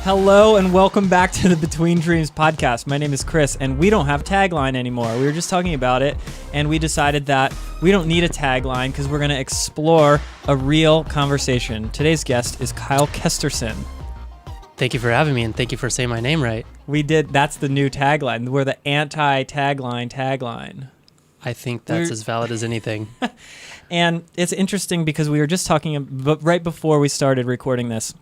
Hello and welcome back to the Between Dreams podcast. My name is Chris, and we don't have tagline anymore. We were just talking about it, and we decided that we don't need a tagline because we're going to explore a real conversation. Today's guest is Kyle Kesterson. Thank you for having me, and thank you for saying my name right. We did. That's the new tagline. We're the anti-tagline. I think that's as valid as anything. And it's interesting because we were just talking, but right before we started recording this,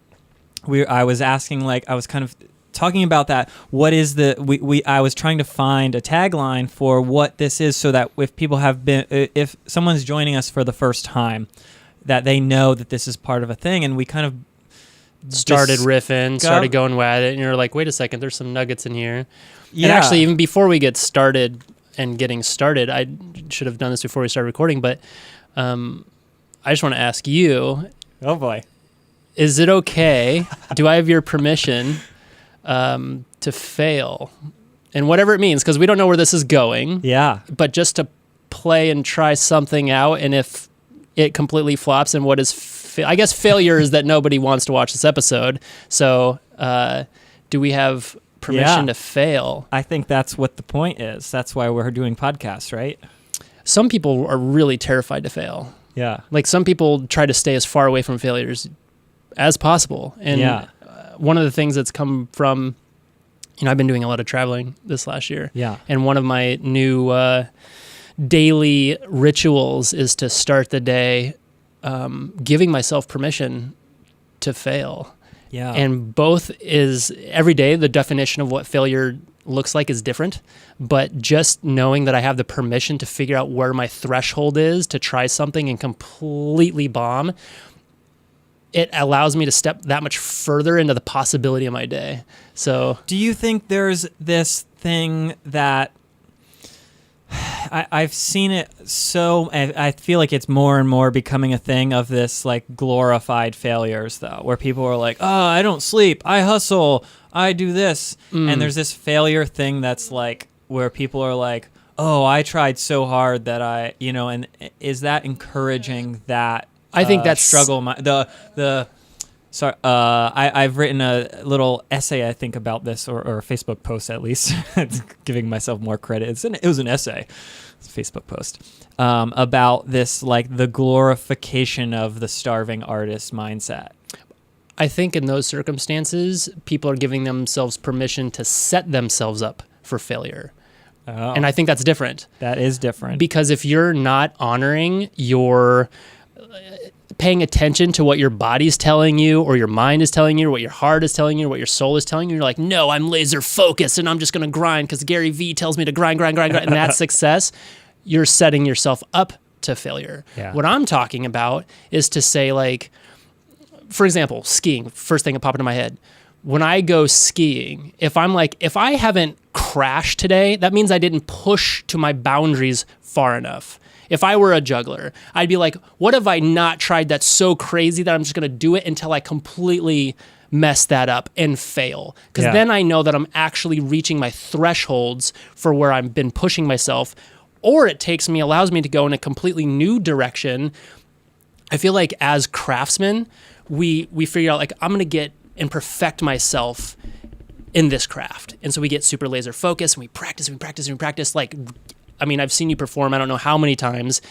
I was asking, I was kind of talking about that. What is I was trying to find a tagline for what this is so that if someone's joining us for the first time, that they know that this is part of a thing. And we kind of started riffing, started going with it, and you're like, wait a second, there's some nuggets in here. Yeah. And actually, even before we get started and getting started, I should have done this before we started recording, but I just want to ask you. Oh, boy. Is it okay? Do I have your permission to fail? And whatever it means, because we don't know where this is going. Yeah. But just to play and try something out, and if it completely flops, and what is... I guess failure is that nobody wants to watch this episode. So do we have permission to fail? I think that's what the point is. That's why we're doing podcasts, right? Some people are really terrified to fail. Yeah. Like some people try to stay as far away from failures as possible. And one of the things that's come from, I've been doing a lot of traveling this last year. Yeah. And one of my new daily rituals is to start the day giving myself permission to fail. Yeah. And both is every day, the definition of what failure looks like is different, but just knowing that I have the permission to figure out where my threshold is to try something and completely bomb, it allows me to step that much further into the possibility of my day. So do you think there's this thing that I've seen it I feel like it's more and more becoming a thing of this glorified failures though, where people are like, oh, I don't sleep, I hustle, I do this. And there's this failure thing that's where people are like, oh, I tried so hard that and is that encouraging that I think that's struggle. Sorry, I've written a little essay, I think, about this, or a Facebook post at least. It's giving myself more credit. It was an essay, it's a Facebook post, about this, the glorification of the starving artist mindset. I think in those circumstances, people are giving themselves permission to set themselves up for failure. Oh, and I think that's different. That is different. Because if you're not honoring your... paying attention to what your body's telling you or your mind is telling you or what your heart is telling you or what your soul is telling you, you're like, no, I'm laser focused and I'm just going to grind because Gary Vee tells me to grind, and that's success. You're setting yourself up to failure. Yeah. What I'm talking about is to say, for example, skiing, first thing that popped into my head. When I go skiing, if I haven't crashed today, that means I didn't push to my boundaries far enough. If I were a juggler, I'd be like, what have I not tried that's so crazy that I'm just going to do it until I completely mess that up and fail? Because then I know that I'm actually reaching my thresholds for where I've been pushing myself, or it allows me to go in a completely new direction. I feel like as craftsmen, we figure out I'm going to get and perfect myself in this craft. And so we get super laser focused and we practice. I've seen you perform, I don't know how many times,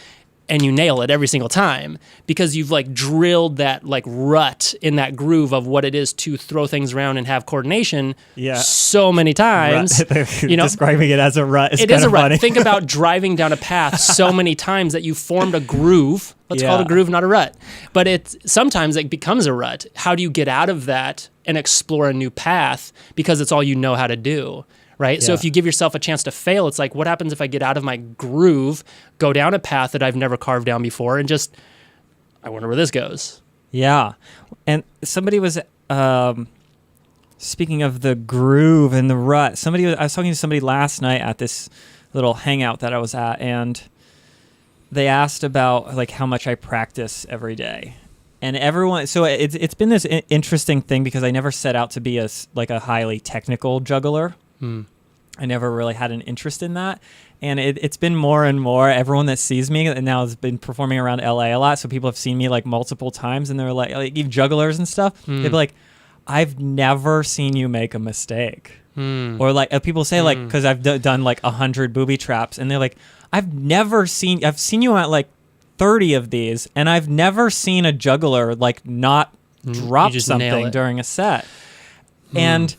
and you nail it every single time because you've drilled that rut in that groove of what it is to throw things around and have coordination so many times. Describing it as a rut is it is a rut. Think about driving down a path so many times that you formed a groove. Let's call it a groove, not a rut. But sometimes it becomes a rut. How do you get out of that and explore a new path because it's all you know how to do? Right? Yeah. So if you give yourself a chance to fail, it's what happens if I get out of my groove, go down a path that I've never carved down before, and I wonder where this goes. Yeah. And somebody was, speaking of the groove and the rut, I was talking to somebody last night at this little hangout that I was at, and they asked about how much I practice every day. And everyone, so it's been this interesting thing because I never set out to be a highly technical juggler. I never really had an interest in that. And it's been more and more, everyone that sees me, and now has been performing around LA a lot, so people have seen me multiple times, and they're even jugglers and stuff, they'd be like, I've never seen you make a mistake. Or like people say like, because I've done like 100 booby traps, and they're like, I've seen you at like 30 of these, and I've never seen a juggler like not drop something during a set. And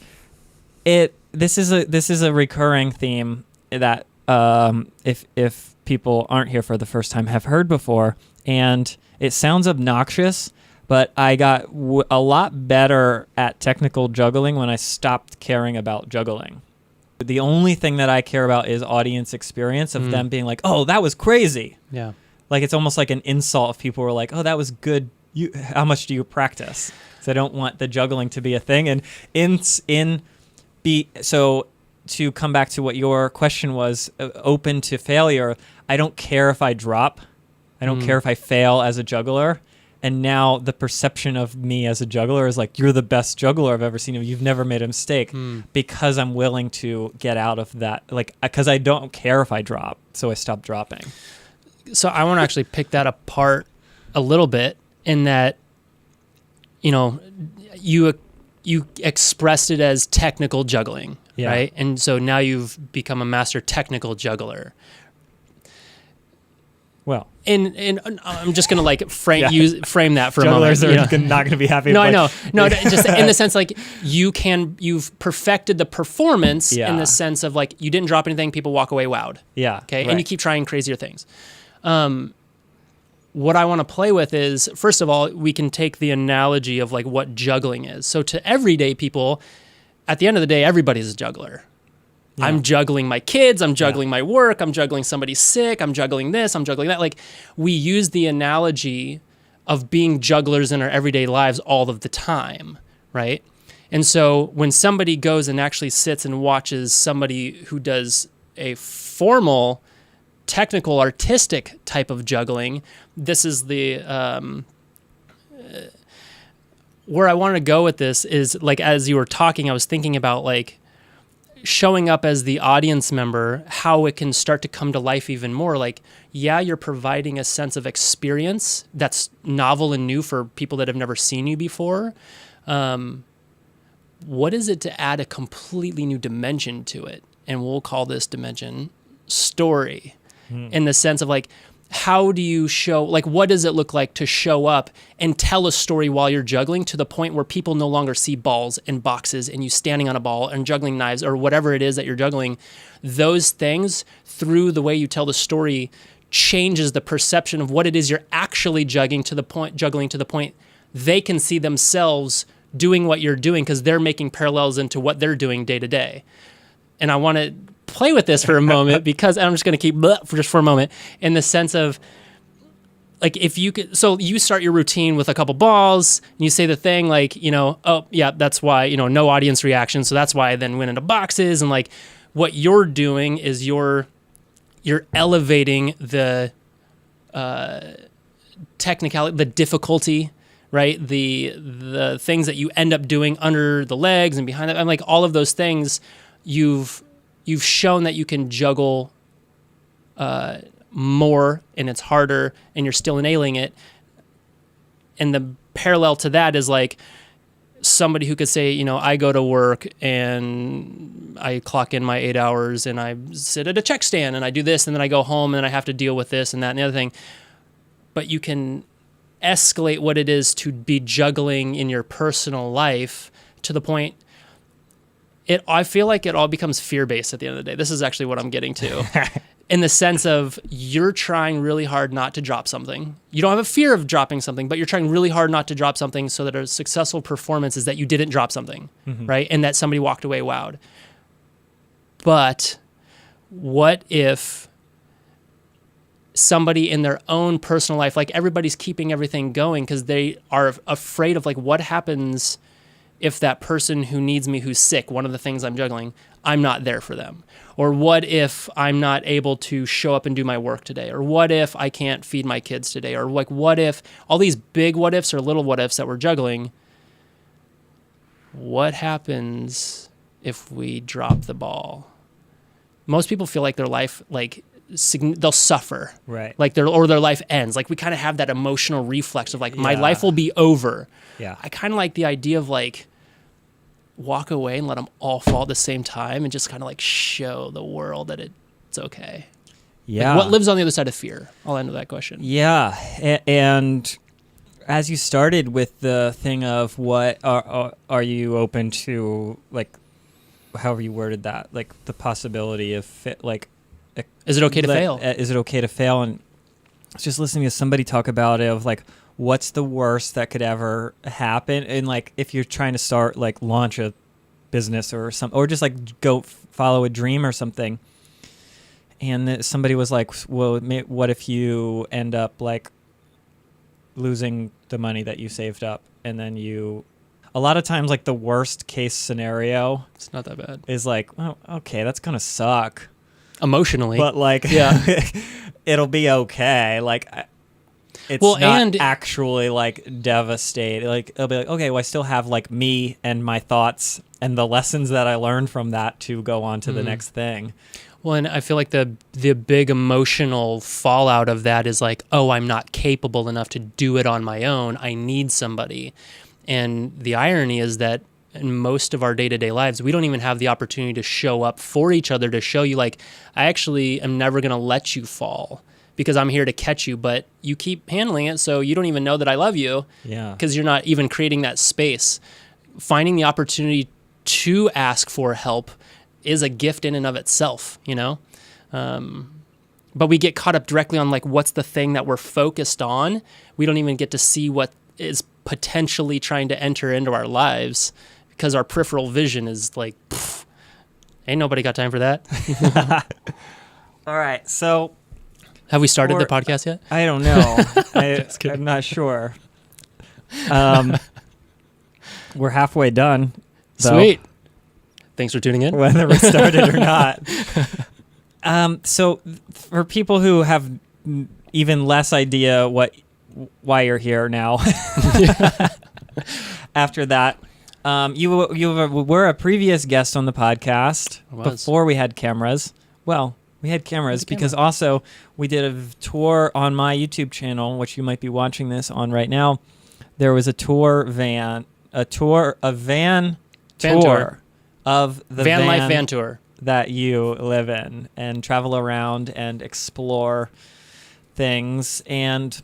this is a recurring theme that if people aren't here for the first time have heard before, and it sounds obnoxious, but I got a lot better at technical juggling when I stopped caring about juggling. The only thing that I care about is audience experience of them being like, "Oh, that was crazy." Yeah. Like it's almost like an insult if people were like, "Oh, that was good. How much do you practice?" So I don't want the juggling to be a thing. And so to come back to what your question was, open to failure. I don't care if I drop. I don't care if I fail as a juggler. And now the perception of me as a juggler is like, you're the best juggler I've ever seen. You've never made a mistake, because I'm willing to get out of that. Like, because I don't care if I drop. So I stop dropping. So I want to actually pick that apart a little bit, in that, you expressed it as technical juggling, right? And so now you've become a master technical juggler. Well, and I'm just gonna like frame that for a moment. Jugglers are not gonna be happy. No, I know. No, just in the sense like you've perfected the performance in the sense of like you didn't drop anything, people walk away wowed. Yeah. Okay, right. And you keep trying crazier things. What I want to play with is, first of all, we can take the analogy of like what juggling is. So to everyday people, at the end of the day, everybody's a juggler. Yeah. I'm juggling my kids, I'm juggling my work, I'm juggling somebody sick, I'm juggling this, I'm juggling that. Like, we use the analogy of being jugglers in our everyday lives all of the time, right? And so when somebody goes and actually sits and watches somebody who does a formal, technical, artistic type of juggling, this is the where I wanted to go with this is, like, as you were talking, I was thinking about like showing up as the audience member, how it can start to come to life even more. Like, yeah, you're providing a sense of experience that's novel and new for people that have never seen you before. What is it to add a completely new dimension to it? And we'll call this dimension story, in the sense of like, how do you show, like, what does it look like to show up and tell a story while you're juggling, to the point where people no longer see balls and boxes and you standing on a ball and juggling knives or whatever it is that you're juggling? Those things, through the way you tell the story, changes the perception of what it is you're actually juggling to the point they can see themselves doing what you're doing, because they're making parallels into what they're doing day to day. And I want to play with this for a moment, because I'm just going to keep for a moment, in the sense of like, if you could, so you start your routine with a couple balls and you say the thing like, oh yeah, that's why, no audience reaction. So that's why I then went into boxes. And like, what you're doing is you're elevating the technicality, the difficulty, right? The things that you end up doing under the legs and behind it. I'm like, all of those things, you've shown that you can juggle more, and it's harder, and you're still nailing it. And the parallel to that is like somebody who could say, I go to work and I clock in my 8 hours and I sit at a check stand and I do this, and then I go home and I have to deal with this and that and the other thing. But you can escalate what it is to be juggling in your personal life to the point, I feel like it all becomes fear-based at the end of the day. This is actually what I'm getting to. In the sense of, you're trying really hard not to drop something. You don't have a fear of dropping something, but you're trying really hard not to drop something, so that a successful performance is that you didn't drop something, right? And that somebody walked away wowed. But what if somebody in their own personal life, like, everybody's keeping everything going because they are afraid of like, what happens if that person who needs me, who's sick, one of the things I'm juggling, I'm not there for them? Or what if I'm not able to show up and do my work today? Or what if I can't feed my kids today? Or like, what if, all these big what ifs or little what ifs that we're juggling, what happens if we drop the ball? Most people feel like their life, like, they'll suffer, right? Like their life ends. Like, we kind of have that emotional reflex of like, my life will be over. Yeah. I kind of like the idea of like, walk away and let them all fall at the same time and just kind of like show the world that it's okay. Yeah. Like, what lives on the other side of fear? I'll end with that question. Yeah. And as you started with the thing of what are you open to, like, however you worded that, like the possibility of is it okay to fail? Is it okay to fail? And I was just listening to somebody talk about it of like, what's the worst that could ever happen? And like, if you're trying to start, like, launch a business or something, or just like go follow a dream or something. And somebody was like, well, what if you end up like losing the money that you saved up? And then a lot of times, like, the worst case scenario, It's not that bad. is like, oh, okay, that's going to suck. Emotionally. But like, yeah, it'll be okay. Like, it's not actually like devastating. Like, it'll be like, okay, well, I still have like me and my thoughts and the lessons that I learned from that to go on to the next thing. Well, and I feel like the big emotional fallout of that is like, oh, I'm not capable enough to do it on my own. I need somebody. And the irony is that in most of our day-to-day lives, we don't even have the opportunity to show up for each other, to show you, like, I actually am never going to let you fall because I'm here to catch you, but you keep handling it, so you don't even know that I love you. Yeah. Because you're not even creating that space. Finding the opportunity to ask for help is a gift in and of itself, you know? But we get caught up directly on, like, what's the thing that we're focused on. We don't even get to see what is potentially trying to enter into our lives because our peripheral vision is like, ain't nobody got time for that. All right. So have we started the podcast yet? I don't know. I'm not sure. We're halfway done. Sweet. Thanks for tuning in. Whether we started or not. So for people who have even less idea why you're here now, after that, you were a previous guest on the podcast before we had cameras. Well, we had cameras because also we did a tour on my YouTube channel, which you might be watching this on right now. There was a van tour of the van life van tour that you live in and travel around and explore things. And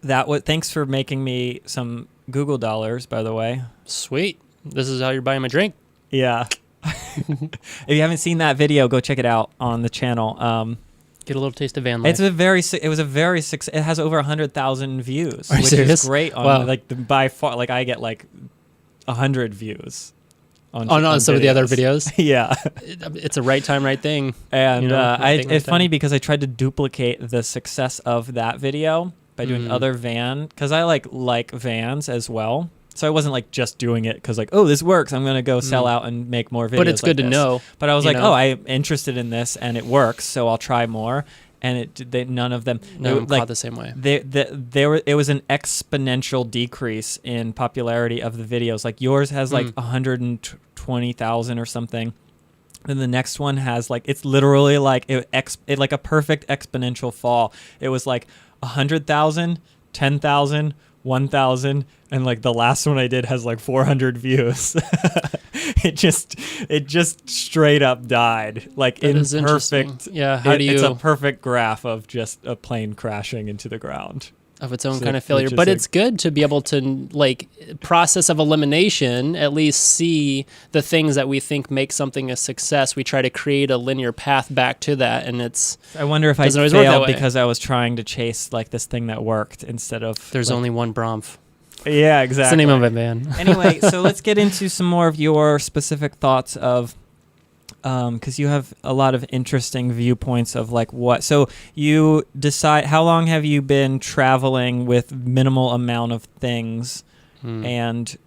thanks for making me some Google dollars, by the way. Sweet. This is how you're buying my drink. Yeah. If you haven't seen that video, go check it out on the channel. Get a little taste of van life. It has over 100,000 views, which serious? is great. By far, like, I get like 100 views on some of the other videos. Yeah. It's a right time, right thing. And it's funny because I tried to duplicate the success of that video by doing other because I like vans as well. So I wasn't like just doing it because like, oh, this works, I'm going to go sell out and make more videos. But it's good to know. But I was like, oh, I'm interested in this and it works, so I'll try more. And none of them caught the same way. It was an exponential decrease in popularity of the videos. Like yours has like 120,000 or something. Then the next one has like, it's literally like it like a perfect exponential fall. It was like 100,000, 10,000, 1,000, and like the last one I did has like 400 views. It just straight up died. Like that is perfect. Yeah, it's a perfect graph of just a plane crashing into the ground. Of its own kind of failure. But it's good to be able to, like, process of elimination, at least see the things that we think make something a success. We try to create a linear path back to that, and I wonder if I failed because I was trying to chase like this thing that worked instead of there's only one Bromf. Yeah, exactly. That's the name of it, man. Anyway, so let's get into some more of your specific thoughts of, because you have a lot of interesting viewpoints of like what. So you decide, how long have you been traveling with minimal amount of things, and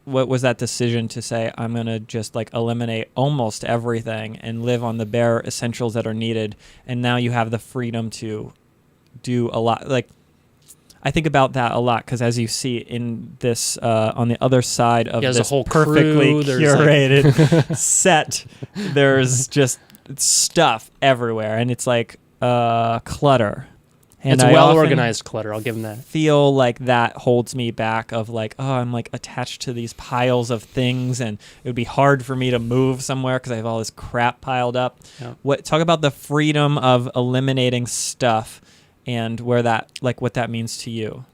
what was that decision to say, I'm going to just like eliminate almost everything and live on the bare essentials that are needed, and now you have the freedom to do a lot. Like, I think about that a lot because as you see in this, on the other side of this whole perfectly crew, curated set, there's just stuff everywhere, and it's like clutter. And it's I well often organized clutter. I'll give them that. feel like that holds me back of like, oh, I'm like attached to these piles of things and it would be hard for me to move somewhere because I have all this crap piled up. Yeah. Talk about the freedom of eliminating stuff and where that, like what that means to you.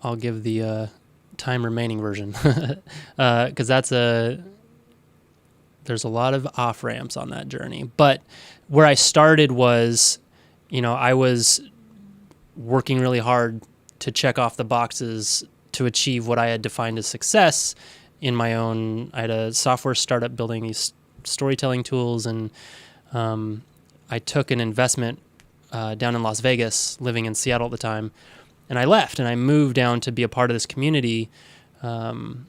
I'll give the time remaining version because there's a lot of off ramps on that journey. But where I started was, I was working really hard to check off the boxes to achieve what I had defined as success in my own. I had a software startup building these storytelling tools, and I took an investment down in Las Vegas, living in Seattle at the time, and I left and I moved down to be a part of this community. And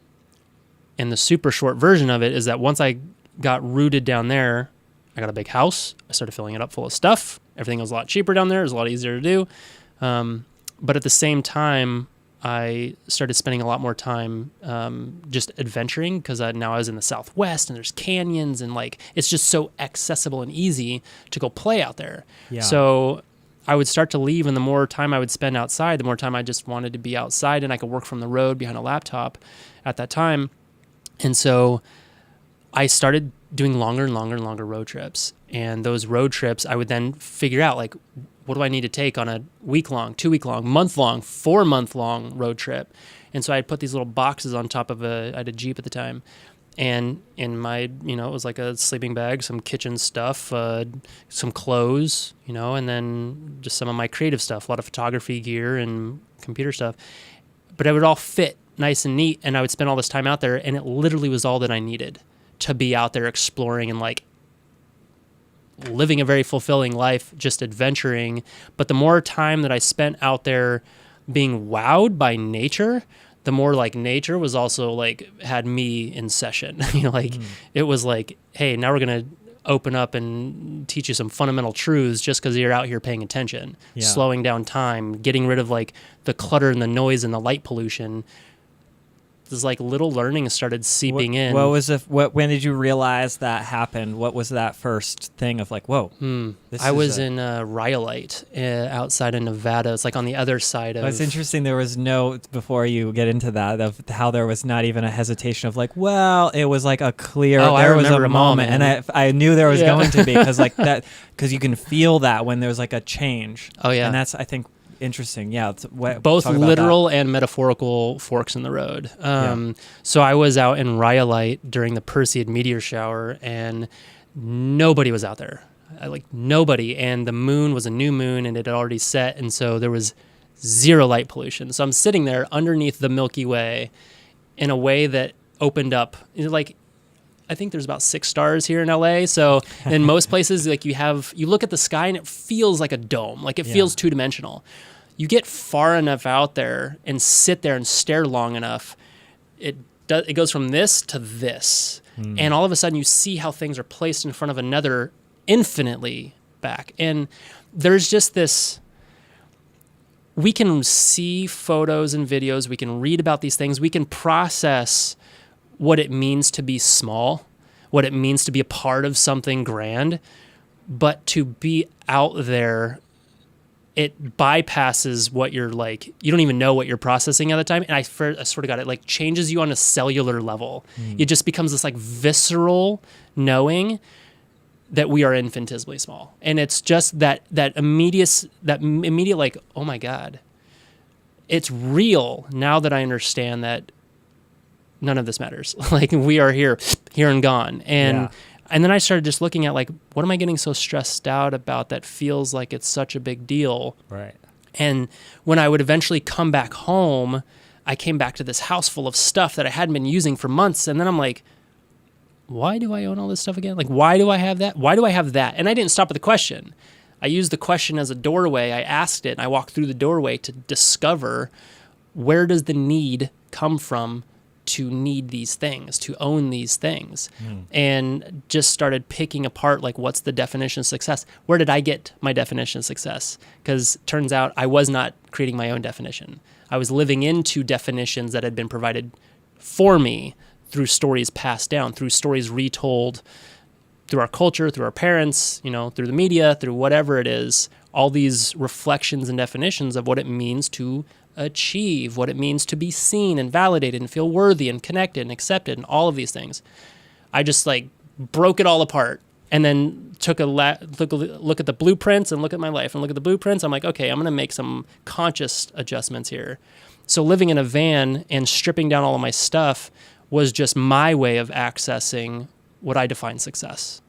the super short version of it is that once I got rooted down there, I got a big house. I started filling it up full of stuff. Everything was a lot cheaper down there. It was a lot easier to do. But at the same time, I started spending a lot more time just adventuring because now I was in the Southwest and there's canyons and like it's just so accessible and easy to go play out there. Yeah. So I would start to leave, and the more time I would spend outside, the more time I just wanted to be outside, and I could work from the road behind a laptop at that time. And so I started doing longer and longer and longer road trips. And those road trips, I would then figure out, like, what do I need to take on a week-long, 2-week-long, month-long, 4-month-long road trip? And so I'd put these little boxes on top of I had a Jeep at the time. And in my, it was like a sleeping bag, some kitchen stuff, some clothes, and then just some of my creative stuff, a lot of photography gear and computer stuff. But it would all fit nice and neat, and I would spend all this time out there, and it literally was all that I needed to be out there exploring and like living a very fulfilling life, just adventuring. But the more time that I spent out there being wowed by nature, the more like nature was also like had me in session. It was like, hey, now we're going to open up and teach you some fundamental truths just because you're out here paying attention, slowing down time, getting rid of like the clutter and the noise and the light pollution. This like little learning started seeping in. When did you realize that happened? What was that first thing of like, whoa? I was in Rhyolite outside of Nevada. It's like on the other side of... It's interesting. There was before you get into that, of how there was not even a hesitation of like, well, it was like a clear, there was a moment. And I knew there was going to be because you can feel that when there's like a change. Oh yeah. And that's, I think, interesting. Yeah. Both literal and metaphorical forks in the road. So I was out in Rhyolite during the Perseid meteor shower, and nobody was out there. Nobody. And the moon was a new moon, and it had already set. And so there was zero light pollution. So I'm sitting there underneath the Milky Way in a way that opened up. I think there's about 6 stars here in LA. So in most places, you look at the sky and it feels like a dome. Like it feels 2-dimensional. You get far enough out there and sit there and stare long enough, it goes from this to this. And all of a sudden you see how things are placed in front of another infinitely back. And there's just this, we can see photos and videos, we can read about these things, we can process what it means to be small, what it means to be a part of something grand, but to be out there, it bypasses what you're like, you don't even know what you're processing at the time. And I swear to God, it like changes you on a cellular level. It just becomes this like visceral knowing that we are infinitesimally small. And it's just that immediate like, oh my God, it's real now that I understand that none of this matters. Like we are here and gone. And then I started just looking at like, what am I getting so stressed out about that feels like it's such a big deal? Right. And when I would eventually come back home, I came back to this house full of stuff that I hadn't been using for months. And then I'm like, why do I own all this stuff again? Like, why do I have that? Why do I have that? And I didn't stop at the question. I used the question as a doorway. I asked it and I walked through the doorway to discover, where does the need come from to need these things, to own these things, and just started picking apart, like, what's the definition of success? Where did I get my definition of success? Because turns out I was not creating my own definition. I was living into definitions that had been provided for me through stories passed down, through stories retold, through our culture, through our parents, through the media, through whatever it is, all these reflections and definitions of what it means to achieve, what it means to be seen and validated and feel worthy and connected and accepted and all of these things. I just like broke it all apart and then took a look at the blueprints and look at my life and look at the blueprints. I'm like, okay, I'm going to make some conscious adjustments here. So living in a van and stripping down all of my stuff was just my way of accessing what I define success.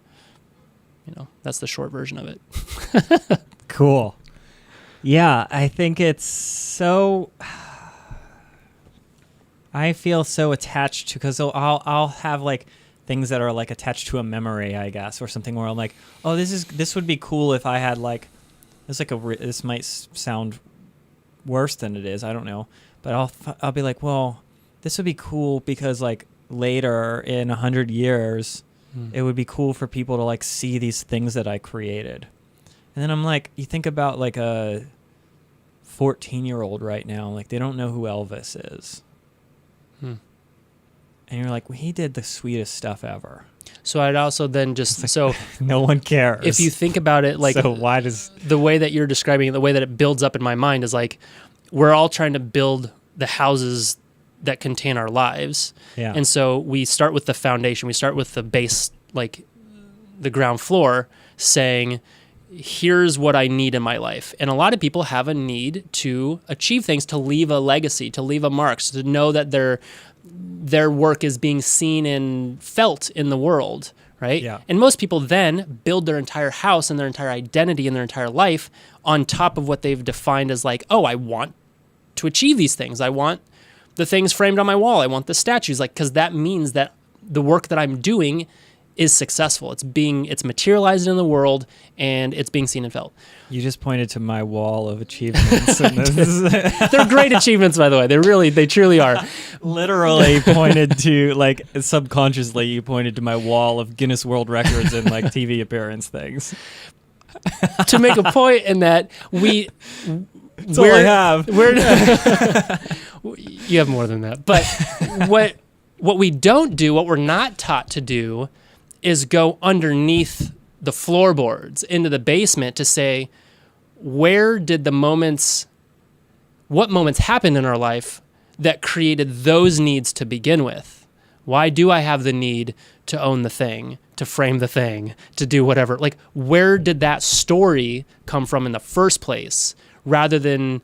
You know, that's the short version of it. Cool. Yeah, I think it's so... I feel so attached to, because I'll have like things that are like attached to a memory, I guess, or something where I'm like, oh, this would be cool if I had like, this might sound worse than it is, I don't know, but I'll be like, well, this would be cool because like later in 100 years, it would be cool for people to like see these things that I created. And then I'm like, you think about like a 14-year-old right now, like they don't know who Elvis is. And you're like, well, he did the sweetest stuff ever. So I'd also then just, so no one cares. If you think about it, like, so why does the way that you're describing it, the way that it builds up in my mind is like, we're all trying to build the houses that contain our lives. Yeah. And so we start with the foundation. We start with the base, like the ground floor, saying, here's what I need in my life. And a lot of people have a need to achieve things, to leave a legacy, to leave a mark, so to know that their work is being seen and felt in the world, right? Yeah. And most people then build their entire house and their entire identity and their entire life on top of what they've defined as like, oh, I want to achieve these things. I want the things framed on my wall. I want the statues, like, because that means that the work that I'm doing is successful. It's materialized in the world and it's being seen and felt. You just pointed to my wall of achievements. And They're great achievements, by the way. They truly are. Literally pointed to, like, subconsciously, you pointed to my wall of Guinness World Records and like TV appearance things. To make a point in that That's all I have. You have more than that. But what we don't do, what we're not taught to do, is go underneath the floorboards into the basement to say, what moments happened in our life that created those needs to begin with? Why do I have the need to own the thing, to frame the thing, to do whatever? Like, where did that story come from in the first place? Rather than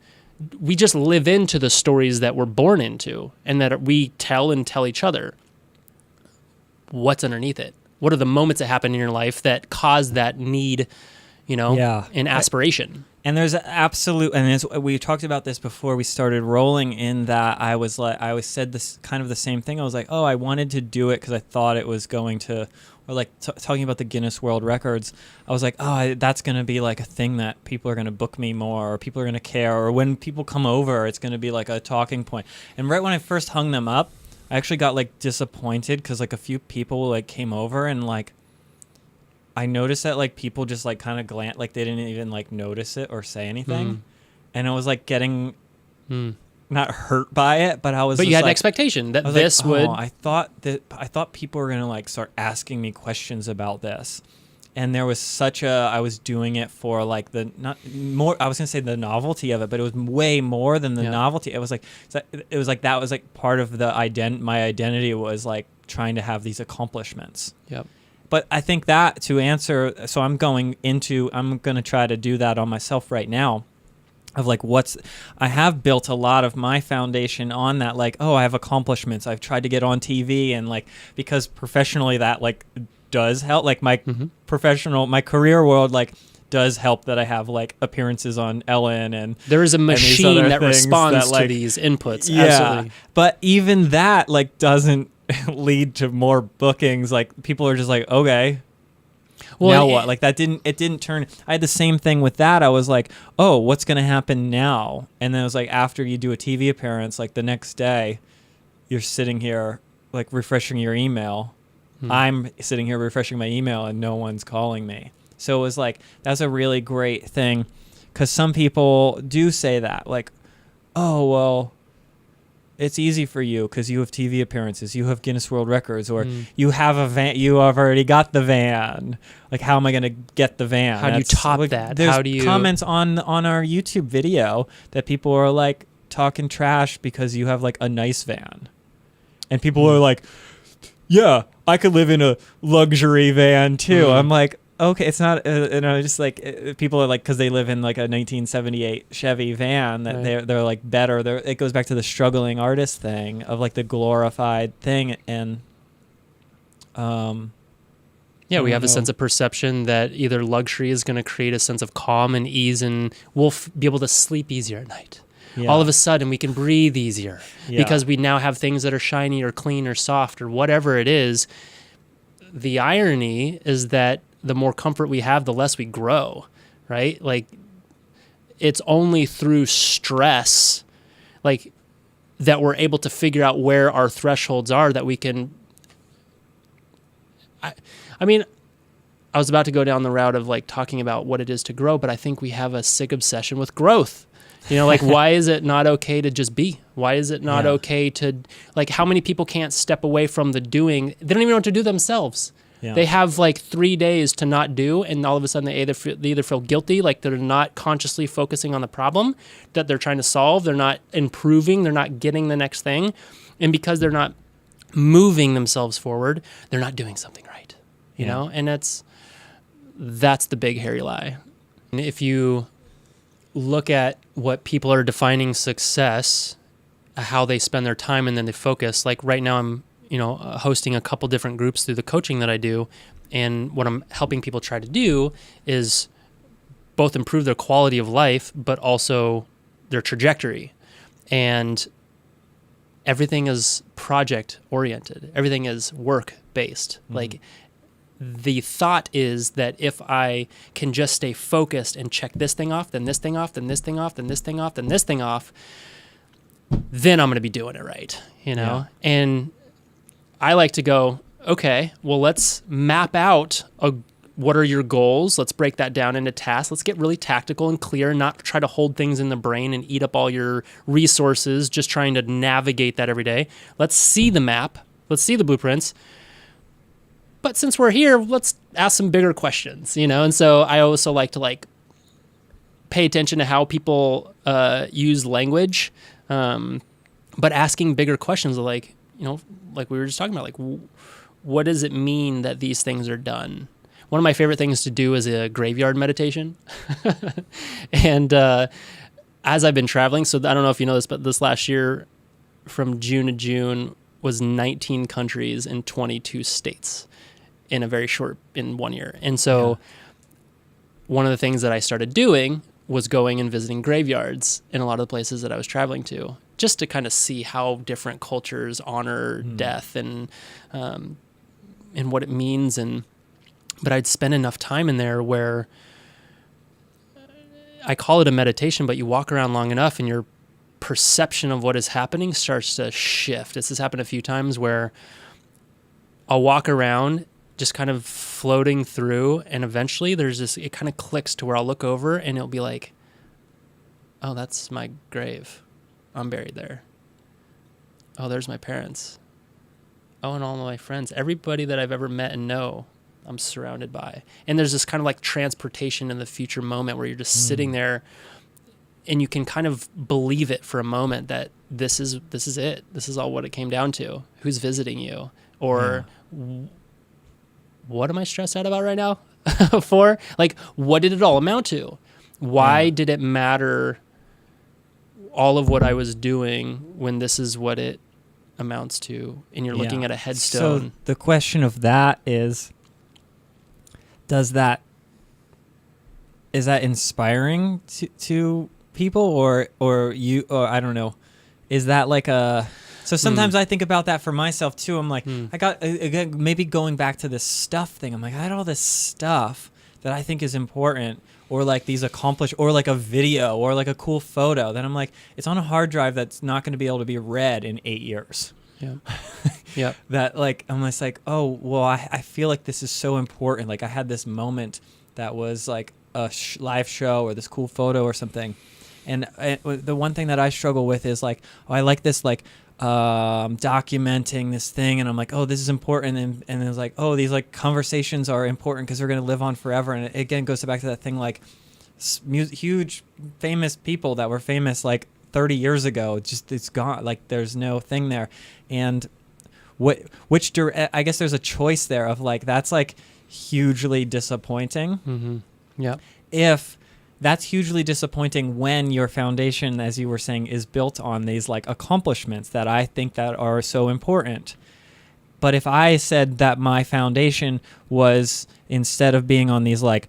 we just live into the stories that we're born into and that we tell each other. What's underneath it? What are the moments that happen in your life that cause that need, and aspiration? And there's we talked about this before we started rolling, in that I always said this kind of the same thing. I was like, oh, I wanted to do it because I thought it was going to, or like talking about the Guinness World Records, I was like, oh, that's going to be like a thing that people are going to book me more, or people are going to care, or when people come over, it's going to be like a talking point. And right when I first hung them up, I actually got like disappointed because like a few people like came over and like I noticed that like people just like kind of glance, like they didn't even like notice it or say anything. And I was like getting not hurt by it, but I was. But just you had like, an expectation that like, this would. I thought people were gonna like start asking me questions about this, and there was I was doing it for like I was gonna say the novelty of it, but it was way more than the novelty. It was like that was like part of the my identity was like trying to have these accomplishments. Yep. But I think that to answer, so I'm going to try to do that on myself right now. Of like I have built a lot of my foundation on that, like, oh, I have accomplishments. I've tried to get on TV, and like, because professionally that like does help, like my my career world, like does help that I have like appearances on Ellen, and there is a machine that responds to these inputs. Yeah. Absolutely. But even that like doesn't lead to more bookings. Like people are just like, okay, well, now what? Like it didn't turn. I had the same thing with that. I was like, oh, what's going to happen now? And then it was like, after you do a TV appearance, like the next day you're sitting here like refreshing your email. I'm sitting here refreshing my email and no one's calling me. So it was like, that's a really great thing, because some people do say that, like, oh, well, it's easy for you because you have TV appearances, you have Guinness World Records, or you have a van, you have already got the van. Like, how am I going to get the van? How do you top that? There's How do you comments on our YouTube video that people are like talking trash because you have like a nice van, and people are like, yeah, I could live in a luxury van too. I'm like, okay, it's not, just like people are like, because they live in like a 1978 Chevy van that they're like better. It goes back to the struggling artist thing of like the glorified thing. And we have a sense of perception that either luxury is going to create a sense of calm and ease, and we'll be able to sleep easier at night. Yeah. All of a sudden we can breathe easier because we now have things that are shiny or clean or soft or whatever it is. The irony is that the more comfort we have, the less we grow, right? Like, it's only through stress, like, that we're able to figure out where our thresholds are that we can. I mean, I was about to go down the route of like talking about what it is to grow, but I think we have a sick obsession with growth. You know, like, why is it not okay to just be? Why is it not okay to, like, how many people can't step away from the doing? They don't even know what to do themselves. Yeah. They have like 3 days to not do, and all of a sudden they either feel guilty, like they're not consciously focusing on the problem that they're trying to solve. They're not improving. They're not getting the next thing. And because they're not moving themselves forward, they're not doing something right, you know? And that's the big hairy lie. And if you look at what people are defining success, how they spend their time, and then they focus, like right now I'm hosting a couple different groups through the coaching that I do. And what I'm helping people try to do is both improve their quality of life, but also their trajectory. And everything is project oriented. Everything is work based. Like, the thought is that if I can just stay focused and check this thing off, then this thing off, then this thing off, then this thing off, then this thing off, then I'm going to be doing it right, And I like to go, okay, well, let's map out what are your goals. Let's break that down into tasks. Let's get really tactical and clear, not try to hold things in the brain and eat up all your resources, just trying to navigate that every day. Let's see the map. Let's see the blueprints. But since we're here, let's ask some bigger questions, And so I also like to pay attention to how people use language, but asking bigger questions like we were just talking about, like, what does it mean that these things are done? One of my favorite things to do is a graveyard meditation. And as I've been traveling, so I don't know if you know this, but this last year from June to June was 19 countries in 22 states in 1 year. And so one of the things that I started doing was going and visiting graveyards in a lot of the places that I was traveling to, just to kind of see how different cultures honor death and what it means. But I'd spend enough time in there where I call it a meditation, but you walk around long enough and your perception of what is happening starts to shift. This has happened a few times where I'll walk around just kind of floating through, and eventually it kind of clicks to where I'll look over and it'll be like, oh, that's my grave. I'm buried there. Oh, there's my parents. Oh, and all my friends. Everybody that I've ever met and know, I'm surrounded by. And there's this kind of like transportation in the future moment where you're just sitting there and you can kind of believe it for a moment that this is it. This is all what it came down to. Who's visiting you? Or what am I stressed out about right now? For? Like, what did it all amount to? Why did it matter all of what I was doing when this is what it amounts to? And you're looking at a headstone. So the question of that is that inspiring to people or I don't know. Is that like a... So sometimes I think about that for myself too. I'm like, I got, again, maybe going back to this stuff thing. I'm like, I had all this stuff that I think is important, or like these or like a video or like a cool photo. Then I'm like, it's on a hard drive that's not going to be able to be read in 8 years. Yeah. That like, I'm just like, oh, well, I feel like this is so important. Like I had this moment that was like a live show or this cool photo or something. And the one thing that I struggle with is like, oh, I like this like documenting this thing, and I'm like, oh, this is important, and it was like, oh, these like conversations are important because they're going to live on forever. And it again goes back to that thing, like huge famous people that were famous like 30 years ago, just it's gone, like there's no thing there. And I guess there's a choice there of like, that's like hugely disappointing. Mm-hmm. Yeah. If that's hugely disappointing when your foundation, as you were saying, is built on these like accomplishments that I think that are so important. But if I said that my foundation was, instead of being on these like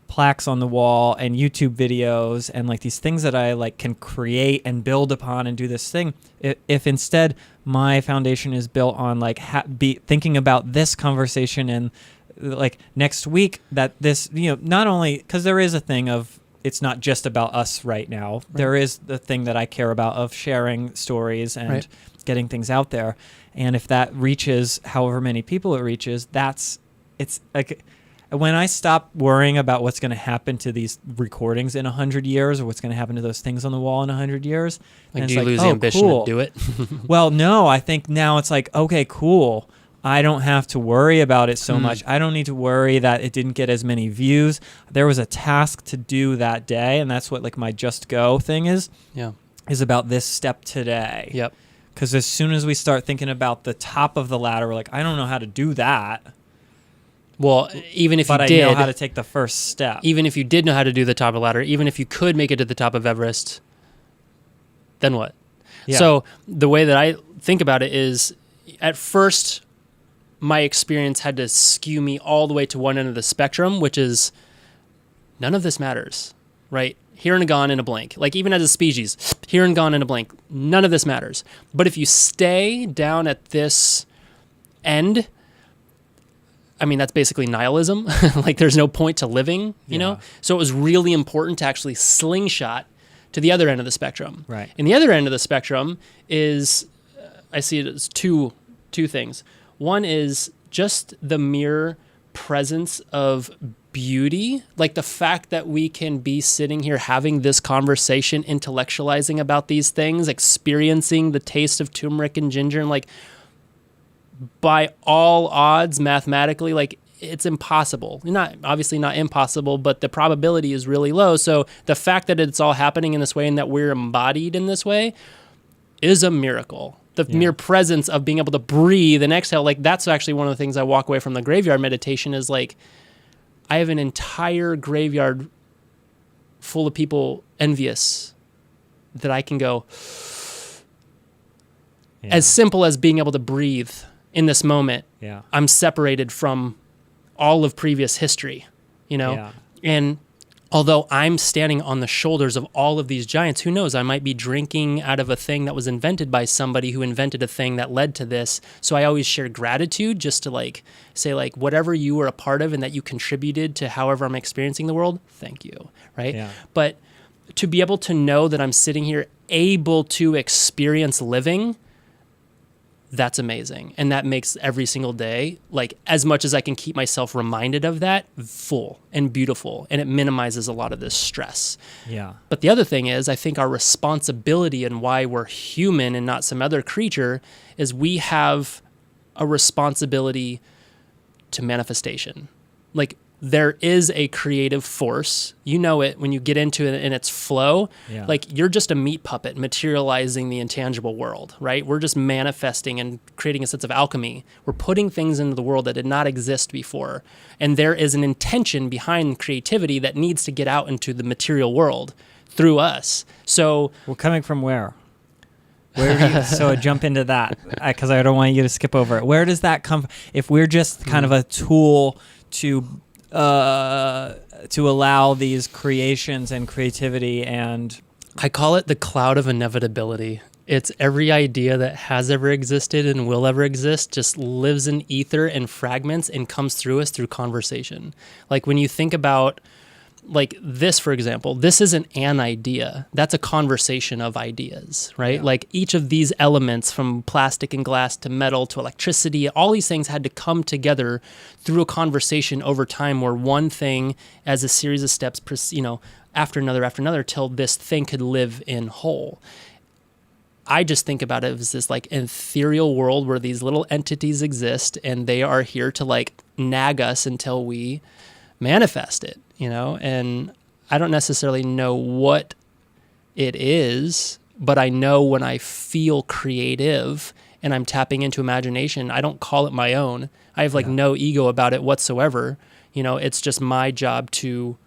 plaques on the wall and YouTube videos and like these things that I like can create and build upon and do this thing, if instead my foundation is built on like thinking about this conversation and like next week, that this, not only because there is a thing of, it's not just about us right now. Right. There is the thing that I care about of sharing stories and getting things out there. And if that reaches however many people it reaches, it's like, when I stop worrying about what's going to happen to these recordings in 100 years or what's going to happen to those things on the wall in 100 years. Like, do you lose the ambition to do it? Well, no, I think now it's like, okay, cool. I don't have to worry about it so much. I don't need to worry that it didn't get as many views. There was a task to do that day, and that's what like my Just Go thing is. Yeah. Is about this step today. Yep. Because as soon as we start thinking about the top of the ladder, we're like, I don't know how to do that. Well, even if but you did, I know how to take the first step. Even if you did know how to do the top of the ladder, even if you could make it to the top of Everest, then what? Yeah. So the way that I think about it is, at first, my experience had to skew me all the way to one end of the spectrum, which is none of this matters, right? Here and gone in a blink. Like, even as a species, here and gone in a blink. None of this matters. But if you stay down at this end, I mean, that's basically nihilism. Like, there's no point to living, you know? So it was really important to actually slingshot to the other end of the spectrum. Right. And the other end of the spectrum is, I see it as two things. One is just the mere presence of beauty, like the fact that we can be sitting here having this conversation, intellectualizing about these things, experiencing the taste of turmeric and ginger, and like, by all odds, mathematically, like, it's impossible. Obviously not impossible, but the probability is really low. So the fact that it's all happening in this way and that we're embodied in this way is a miracle. The mere presence of being able to breathe and exhale, like, that's actually one of the things I walk away from the graveyard meditation is like, I have an entire graveyard full of people envious that I can go, as simple as being able to breathe in this moment. Yeah. I'm separated from all of previous history, and although I'm standing on the shoulders of all of these giants, who knows, I might be drinking out of a thing that was invented by somebody who invented a thing that led to this. So I always share gratitude, just to like say, like, whatever you were a part of and that you contributed to however I'm experiencing the world, thank you, right? Yeah. But to be able to know that I'm sitting here able to experience living, that's amazing. And that makes every single day, like, as much as I can keep myself reminded of that, full and beautiful. And it minimizes a lot of this stress. Yeah. But the other thing is, I think our responsibility and why we're human and not some other creature is we have a responsibility to manifestation. Like, there is a creative force. You know it when you get into it in its flow. Yeah. Like, you're just a meat puppet materializing the intangible world, right? We're just manifesting and creating a sense of alchemy. We're putting things into the world that did not exist before. And there is an intention behind creativity that needs to get out into the material world through us. So, well, coming from where? Where do you, so jump into that, because I don't want you to skip over it. Where does that come from? If we're just kind of a tool to allow these creations and creativity, and I call it the cloud of inevitability. It's every idea that has ever existed and will ever exist just lives in ether and fragments and comes through us through conversation. Like, when you think about, like, this, for example, this isn't an idea. That's a conversation of ideas, right? Yeah. Like, each of these elements, from plastic and glass to metal to electricity, all these things had to come together through a conversation over time, where one thing, as a series of steps, after another, till this thing could live in whole. I just think about it as this like ethereal world where these little entities exist and they are here to like nag us until we manifest it, you know? And I don't necessarily know what it is, but I know when I feel creative and I'm tapping into imagination, I don't call it my own. I have like no ego about it whatsoever. You know, it's just my job to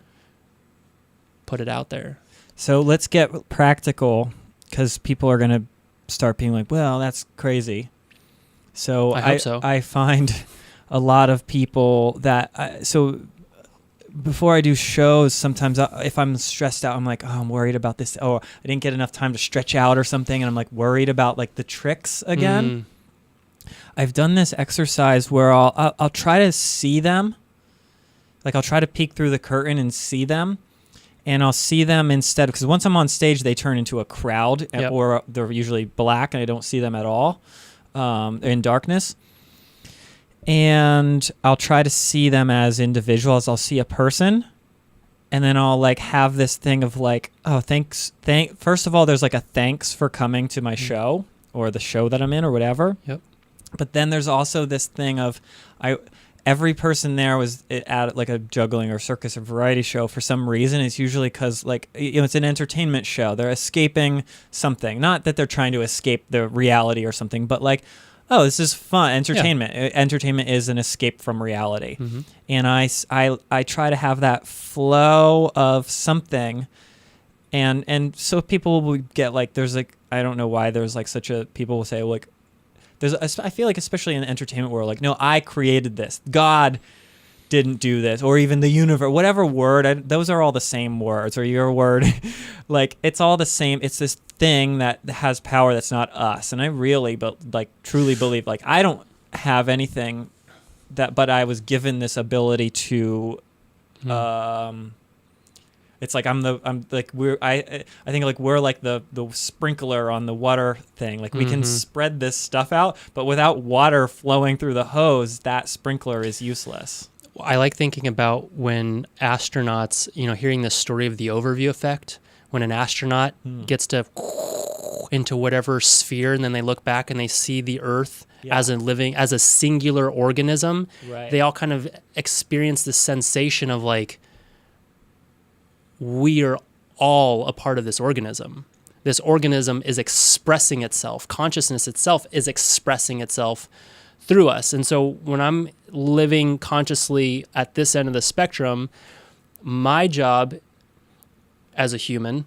put it out there. So let's get practical, because people are going to start being like, well, that's crazy. So I hope so. I find a lot of people that, so before I do shows, sometimes if I'm stressed out, I'm like, oh, I'm worried about this. Oh, I didn't get enough time to stretch out or something. And I'm like worried about like the tricks again. I've done this exercise where I'll try to see them. Like I'll try to peek through the curtain and see them. And I'll see them instead, because once I'm on stage, they turn into a crowd, or they're usually black and I don't see them at all in darkness. And I'll try to see them as individuals. I'll see a person, and then I'll like have this thing of like, oh, thanks. First of all, there's like a thanks for coming to my show or the show that I'm in or whatever. Yep. But then there's also this thing of every person there was at like a juggling or circus or variety show for some reason. It's usually because like, you know, it's an entertainment show. They're escaping something. Not that they're trying to escape the reality or something, but like, oh, this is fun. Entertainment. Yeah. Entertainment is an escape from reality. Mm-hmm. And I try to have that flow of something. And so people will get like, there's like, I don't know why there's like such a, people will say like, I feel like especially in the entertainment world, like, no, I created this. God didn't do this, or even the universe, whatever word. Those are all the same words, or your word. Like, it's all the same. It's this thing that has power that's not us. And I really, truly believe, like, I don't have anything but I was given this ability to, it's like I think like we're like the sprinkler on the water thing. Like we can spread this stuff out, but without water flowing through the hose, that sprinkler is useless. I like thinking about when astronauts, you know, hearing the story of the overview effect, when an astronaut gets to into whatever sphere and then they look back and they see the Earth as a singular organism. Right. They all kind of experience this sensation of like, we are all a part of this organism. This organism is expressing itself. Consciousness itself is expressing itself through us. And so when I'm living consciously at this end of the spectrum, my job as a human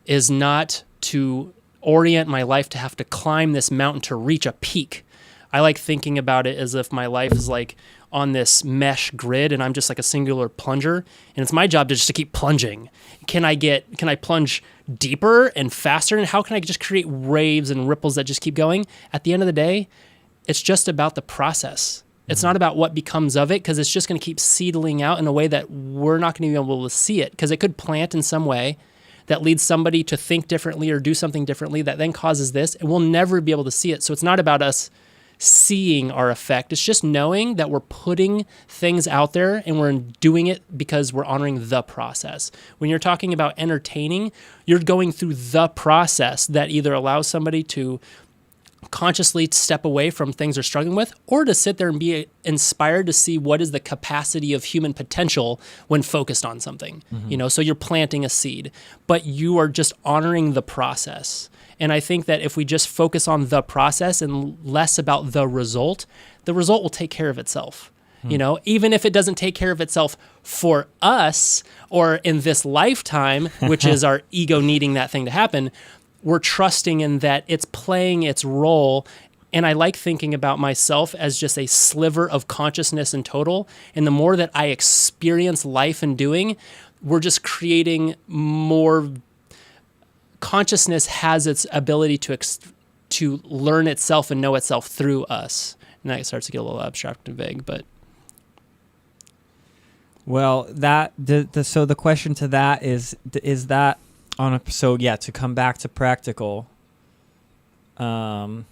is not to orient my life to have to climb this mountain to reach a peak. I like thinking about it as if my life is like on this mesh grid and I'm just like a singular plunger, and it's my job to just to keep plunging. Can I plunge deeper and faster, and how can I just create waves and ripples that just keep going? At the end of the day, it's just about the process. It's not about what becomes of it, because it's just going to keep seedling out in a way that we're not going to be able to see it, because it could plant in some way that leads somebody to think differently or do something differently that then causes this, and we'll never be able to see it. So it's not about us seeing our effect. It's just knowing that we're putting things out there and we're doing it because we're honoring the process. When you're talking about entertaining, you're going through the process that either allows somebody to consciously step away from things they're struggling with, or to sit there and be inspired to see what is the capacity of human potential when focused on something. You know, so you're planting a seed, but you are just honoring the process. And I think that if we just focus on the process and less about the result will take care of itself. You know, even if it doesn't take care of itself for us or in this lifetime, which is our ego needing that thing to happen, we're trusting in that it's playing its role. And I like thinking about myself as just a sliver of consciousness in total. And the more that I experience life and doing, we're just creating more. Consciousness has its ability to learn itself and know itself through us. And that starts to get a little abstract and vague, but. Well, so the question to that is that to come back to practical, is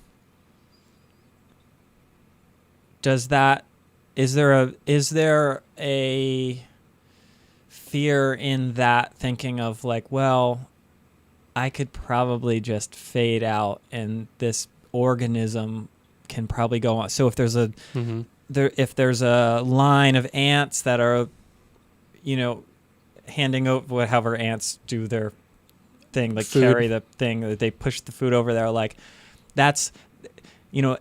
there a fear in that thinking of like, well, I could probably just fade out and this organism can probably go on. So if there's a if there's a line of ants that are, handing over however ants do their thing, like food. carry the thing that they push the food over there, like that's,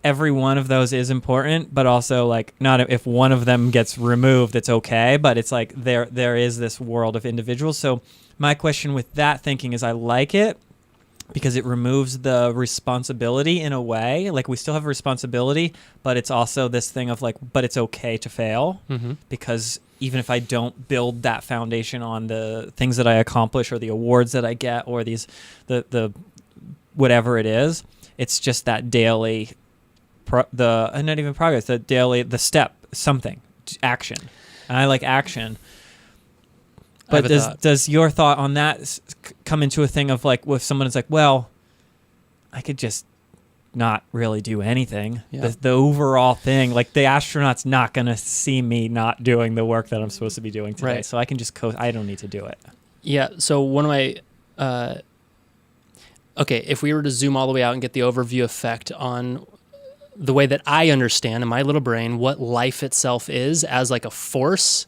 every one of those is important, but also like not if one of them gets removed, it's okay. But it's like there is this world of individuals. So my question with that thinking is I like it because it removes the responsibility in a way. Like we still have responsibility, but it's also this thing of like, but it's okay to fail because even if I don't build that foundation on the things that I accomplish or the awards that I get or the whatever it is, it's just that daily, not even progress, the step, something, action. And I like action. But does your thought on that come into a thing of like, if someone is like, well, I could just not really do anything. Yeah. The overall thing, like the astronaut's not going to see me not doing the work that I'm supposed to be doing today. Right. So I can just I don't need to do it. Yeah. So one of my, okay, if we were to zoom all the way out and get the overview effect on the way that I understand in my little brain what life itself is as like a force,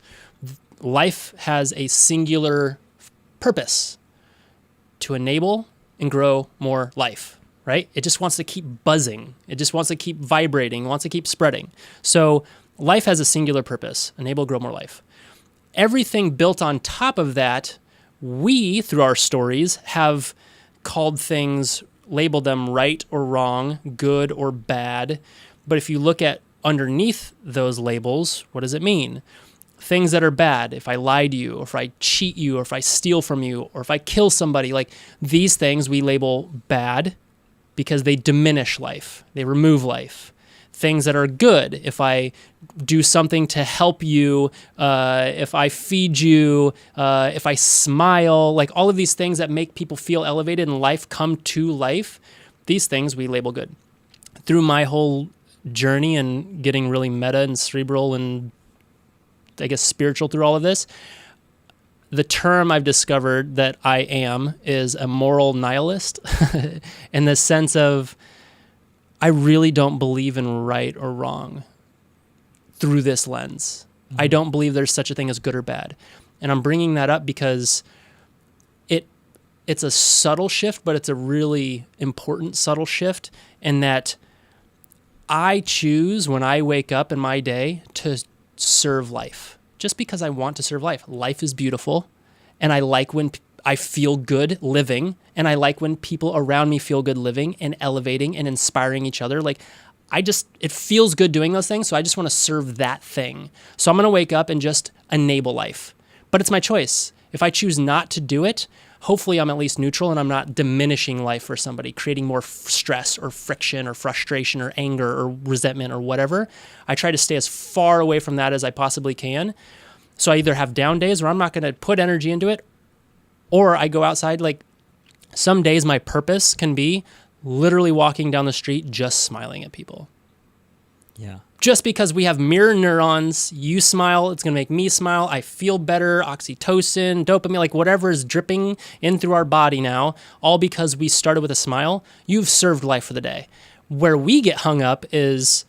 life has a singular purpose: to enable and grow more life, right? It just wants to keep buzzing. It just wants to keep vibrating, wants to keep spreading. So life has a singular purpose: enable, grow more life. Everything built on top of that, we, through our stories, have called things, labeled them right or wrong, good or bad. But if you look at underneath those labels, what does it mean? Things that are bad, if I lie to you, or if I cheat you, or if I steal from you, or if I kill somebody, like these things we label bad because they diminish life, they remove life. Things that are good, if I do something to help you, if I feed you, if I smile, like all of these things that make people feel elevated in life, come to life, these things we label good. Through my whole journey and getting really meta and cerebral and I guess spiritual through all of this, the term I've discovered that I am is a moral nihilist in the sense of I really don't believe in right or wrong through this lens. I don't believe there's such a thing as good or bad. And I'm bringing that up because it's a subtle shift, but it's a really important subtle shift in that I choose when I wake up in my day to serve life just because I want to serve life. Life is beautiful, and I like when I feel good living, and I like when people around me feel good living and elevating and inspiring each other. Like it feels good doing those things, so I just want to serve that thing. So I'm going to wake up and just enable life. But it's my choice. If I choose not to do it, hopefully I'm at least neutral and I'm not diminishing life for somebody, creating more stress or friction or frustration or anger or resentment or whatever. I try to stay as far away from that as I possibly can. So I either have down days where I'm not going to put energy into it, or I go outside. Like some days my purpose can be literally walking down the street just smiling at people. Yeah. Just because we have mirror neurons, you smile, it's going to make me smile. I feel better, oxytocin, dopamine, like whatever is dripping in through our body now, all because we started with a smile. You've served life for the day. Where we get hung up is,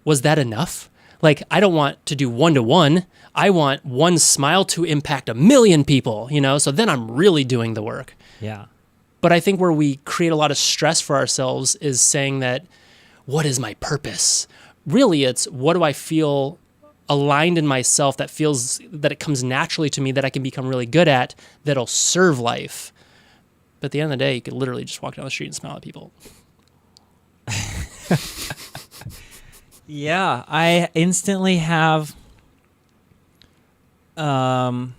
was that enough? Like, I don't want to do one-to-one. I want one smile to impact 1 million people, so then I'm really doing the work. Yeah. But I think where we create a lot of stress for ourselves is saying that, what is my purpose? Really, it's what do I feel aligned in myself that feels that it comes naturally to me that I can become really good at that'll serve life. But at the end of the day, you could literally just walk down the street and smile at people. Yeah, I instantly have when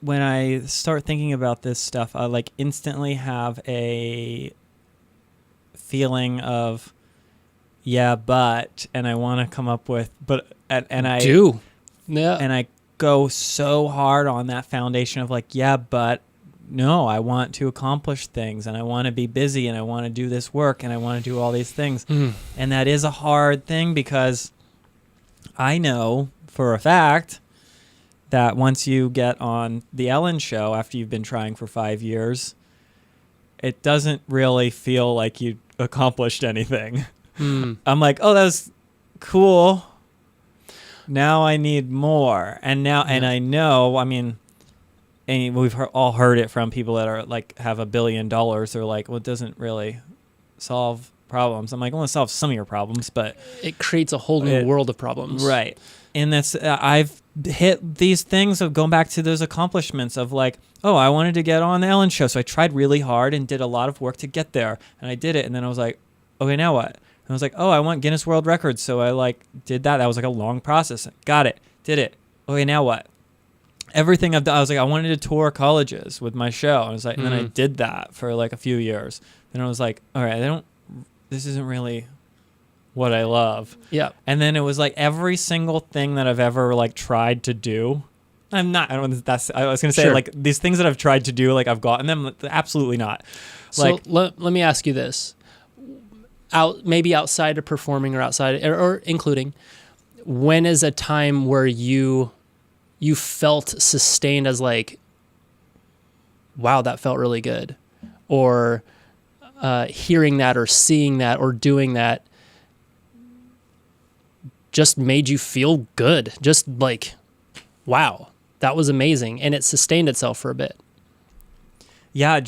I start thinking about this stuff, I like instantly have a feeling of and I want to come up with and I do. Yeah. And I go so hard on that foundation of like, no, I want to accomplish things and I want to be busy and I want to do this work and I want to do all these things. And that is a hard thing because I know for a fact that once you get on the Ellen show after you've been trying for 5 years, it doesn't really feel like you accomplished anything. I'm like, oh, that was cool. Now I need more. And I know, I mean, and we've all heard it from people that are like have $1 billion. They're like, well, it doesn't really solve problems. I'm like, well, it solves some of your problems, but it creates a whole new world of problems. Right. And that's, I've hit these things of going back to those accomplishments of like, oh, I wanted to get on the Ellen show. So I tried really hard and did a lot of work to get there. And I did it. And then I was like, okay, now what? And I was like, oh, I want Guinness World Records. So I like did that. That was like a long process. Got it. Did it. Okay, now what? Everything I've done, I was like, I wanted to tour colleges with my show. I was like, and then I did that for like a few years. Then I was like, all right, this isn't really what I love. Yeah. And then it was like every single thing that I've ever like tried to do. I was going to say like these things that I've tried to do, like I've gotten them. Absolutely not. So let me ask you this. Maybe outside of performing or outside or including, when is a time where you felt sustained as like, wow, that felt really good, or hearing that or seeing that or doing that just made you feel good, just like, wow, that was amazing, and it sustained itself for a bit? Yeah,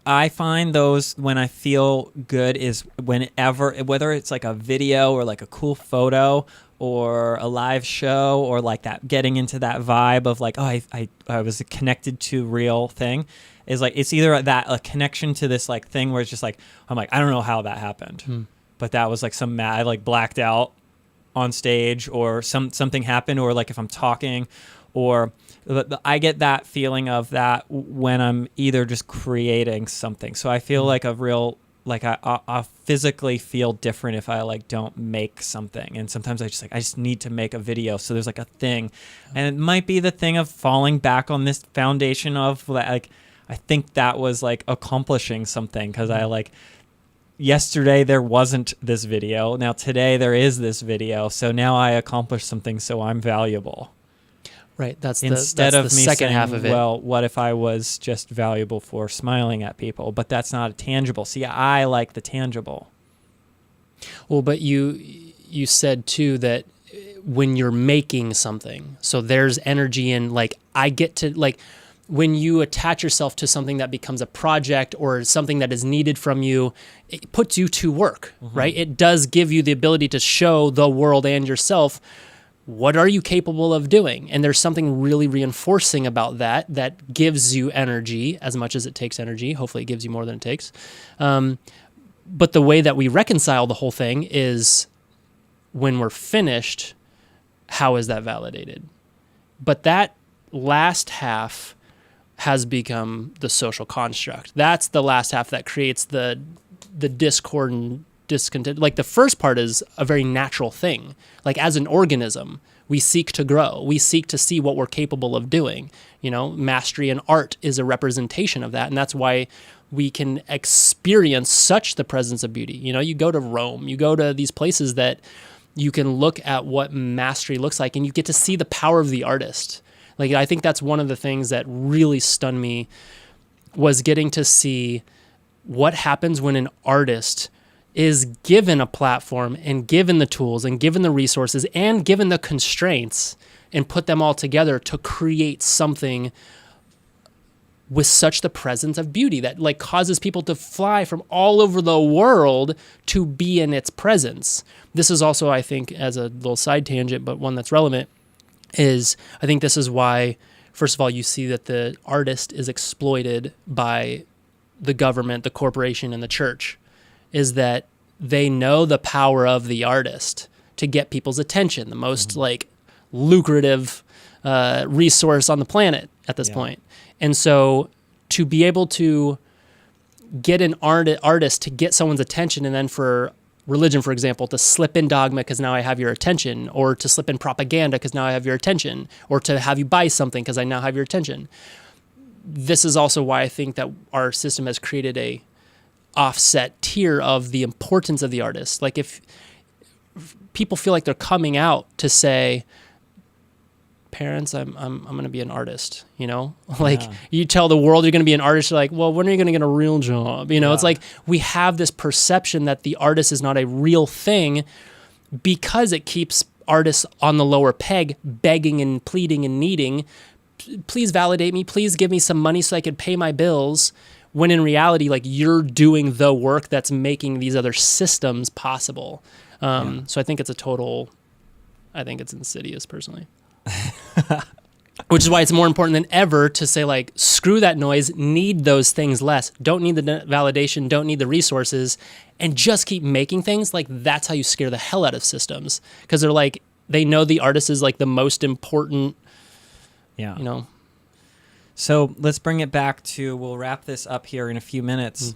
I find those when I feel good is whenever, whether it's like a video or like a cool photo or a live show or like that, getting into that vibe of like, oh, I was connected to real thing, is like, it's either a connection to this like thing where it's just like, I'm like, I don't know how that happened, but that was like I like blacked out on stage, or something happened, or like if I'm talking, or I get that feeling of that when I'm either just creating something. So I feel like a real, like I physically feel different if I like don't make something. And sometimes I just need to make a video. So there's like a thing, and it might be the thing of falling back on this foundation of like, I think that was like accomplishing something, because I like, yesterday there wasn't this video. Now today there is this video. So now I accomplished something. So I'm valuable. Right. That's instead of the me second saying, half of it. well, what if I was just valuable for smiling at people? But that's not tangible. See, I like the tangible. Well, but you said too that when you're making something, so there's energy in like, I get to like, when you attach yourself to something that becomes a project or something that is needed from you, it puts you to work, right? It does give you the ability to show the world and yourself, what are you capable of doing? And there's something really reinforcing about that gives you energy as much as it takes energy. Hopefully it gives you more than it takes. But the way that we reconcile the whole thing is when we're finished, how is that validated? But that last half has become the social construct. That's the last half that creates the discord and discontent. Like the first part is a very natural thing. Like as an organism, we seek to grow. We seek to see what we're capable of doing. You know, mastery in art is a representation of that. And that's why we can experience such the presence of beauty. You know, you go to Rome, you go to these places that you can look at what mastery looks like, and you get to see the power of the artist. Like, I think that's one of the things that really stunned me, was getting to see what happens when an artist is given a platform and given the tools and given the resources and given the constraints and put them all together to create something with such the presence of beauty that like causes people to fly from all over the world to be in its presence. This is also, I think, as a little side tangent, but one that's relevant, is I think this is why, first of all, you see that the artist is exploited by the government, the corporation, and the church, is that they know the power of the artist to get people's attention, the most like lucrative resource on the planet at this point. And so to be able to get an artist to get someone's attention, and then for religion, for example, to slip in dogma because now I have your attention, or to slip in propaganda because now I have your attention, or to have you buy something because I now have your attention. This is also why I think that our system has created a offset tier of the importance of the artist. Like if people feel like they're coming out to say, parents, I'm going to be an artist, you know? Like you tell the world you're going to be an artist, you're like, well, when are you going to get a real job? You know, it's like we have this perception that the artist is not a real thing because it keeps artists on the lower peg, begging and pleading and needing, please validate me, please give me some money so I could pay my bills. When in reality, like you're doing the work that's making these other systems possible. So I think it's insidious personally. Which is why it's more important than ever to say like, screw that noise, need those things less. Don't need the validation, don't need the resources, and just keep making things. Like that's how you scare the hell out of systems. Because they're like, they know the artist is like the most important, you know. So let's bring it back to, we'll wrap this up here in a few minutes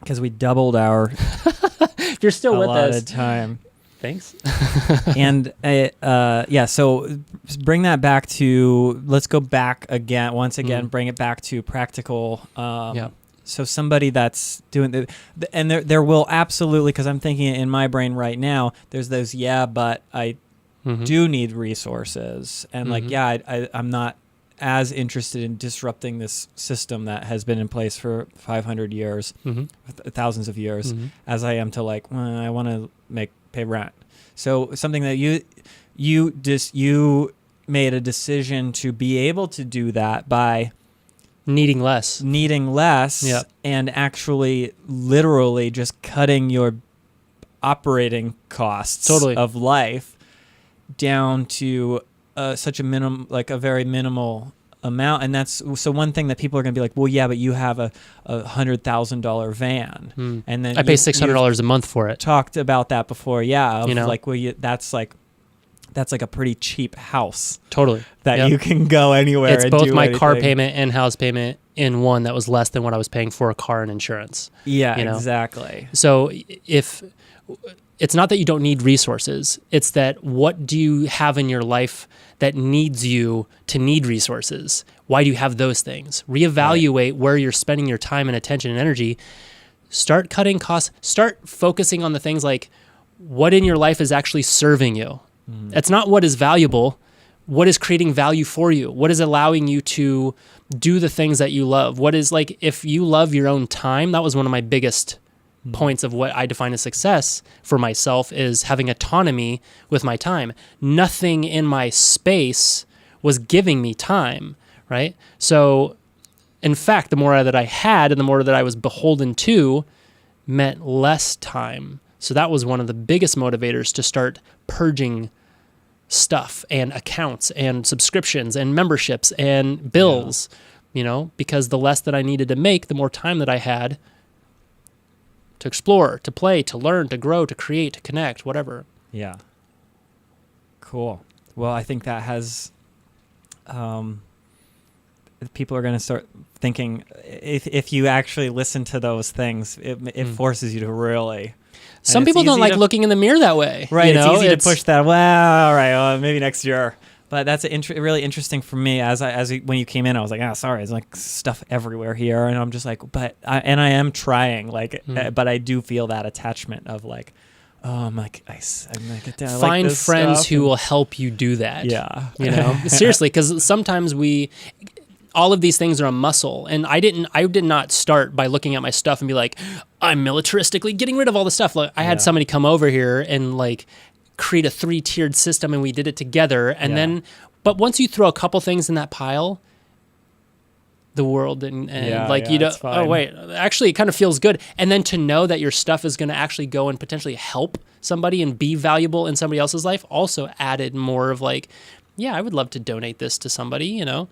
because we doubled our if you're still with us, time. Thanks. And so bring that back to, let's go back again, once again, bring it back to practical. So somebody that's doing and there will absolutely, because I'm thinking in my brain right now, there's those, but I do need resources. And I'm not as interested in disrupting this system that has been in place for 500 years, thousands of years, as I am to like, I want to pay rent. So something that you made a decision to be able to do that by needing less, and actually literally just cutting your operating costs of life down to such a minimum, like a very minimal amount. And that's, so one thing that people are going to be like, well, yeah, but you have a $100,000 van. And then I pay $600 a month for it. Talked about that before. Yeah. You know, like, well, that's like a pretty cheap house. Totally. That you can go anywhere. It's and both do my anything. car payment and house payment in one that was less than what I was paying for a car and insurance. Yeah, you know? Exactly. So if it's not that you don't need resources, it's that what do you have in your life that needs you to need resources? Why do you have those things? Reevaluate where you're spending your time and attention and energy. Start cutting costs. Start focusing on the things like what in your life is actually serving you. It's not what is valuable. What is creating value for you? What is allowing you to do the things that you love? What is, like, if you love your own time, that was one of my biggest points of what I define as success for myself, is having autonomy with my time. Nothing in my space was giving me time, right? So in fact, the more that I had and the more that I was beholden to meant less time. So that was one of the biggest motivators to start purging stuff and accounts and subscriptions and memberships and bills, you know, because the less that I needed to make, the more time that I had to explore, to play, to learn, to grow, to create, to connect, whatever. Yeah. Cool. Well, I think that has, people are going to start thinking, if you actually listen to those things, it forces you to really. Some people don't like looking in the mirror that way. Right. You know? It's easy to push that. Well, all right. Well, maybe next year. But that's really interesting for me. When you came in, I was like, sorry, there's like stuff everywhere here, and I'm just like, I am trying, like, but I do feel that attachment of like, I'm like, I get down. Find like friends who will help you do that. Yeah, you know, seriously, because sometimes all of these things are a muscle, and I did not start by looking at my stuff and be like, I'm militaristically getting rid of all the stuff. Like, I had somebody come over here and like create a 3-tiered system, and we did it together. And then, but once you throw a couple things in that pile, the world you know, oh wait, actually it kind of feels good. And then to know that your stuff is going to actually go and potentially help somebody and be valuable in somebody else's life also added more of like, I would love to donate this to somebody, you know.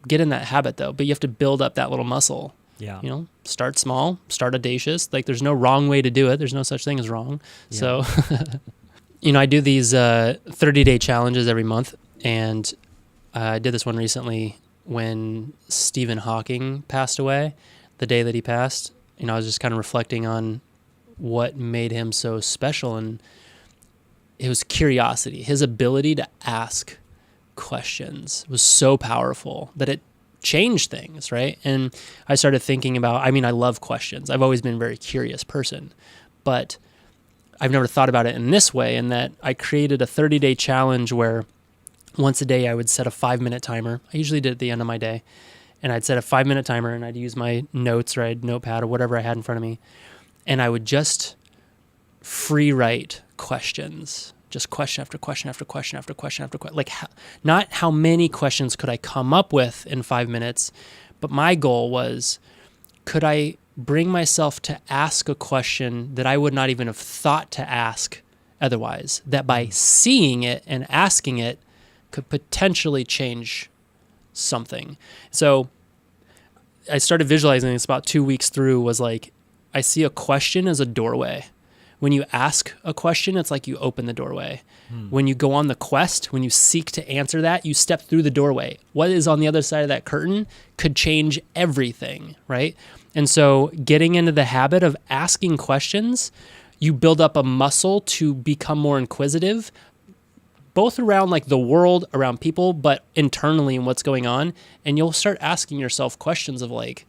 Get in that habit though, but you have to build up that little muscle. Yeah. You know, start small, start audacious. Like, there's no wrong way to do it. There's no such thing as wrong. Yeah. So, you know, I do these 30-day challenges every month, and I did this one recently when Stephen Hawking passed away. The day that he passed, you know, I was just kind of reflecting on what made him so special, and it was curiosity. His ability to ask questions was so powerful that it changed things, right? And I started thinking about, I love questions. I've always been a very curious person, but I've never thought about it in this way, in that I created a 30-day challenge where once a day I would set a 5-minute timer. I usually did it at the end of my day. And I'd set a 5-minute timer, and I'd use my notes or I'd notepad or whatever I had in front of me. And I would just free write questions, just question after question after question after question after question. Like, not how many questions could I come up with in 5 minutes, but my goal was, could I bring myself to ask a question that I would not even have thought to ask otherwise, that by seeing it and asking it could potentially change something. So I started visualizing this about 2 weeks through, was like, I see a question as a doorway. When you ask a question, it's like you open the doorway. When you go on the quest, when you seek to answer that, you step through the doorway. What is on the other side of that curtain could change everything, right? And so getting into the habit of asking questions, you build up a muscle to become more inquisitive, both around like the world, around people, but internally and what's going on. And you'll start asking yourself questions of like,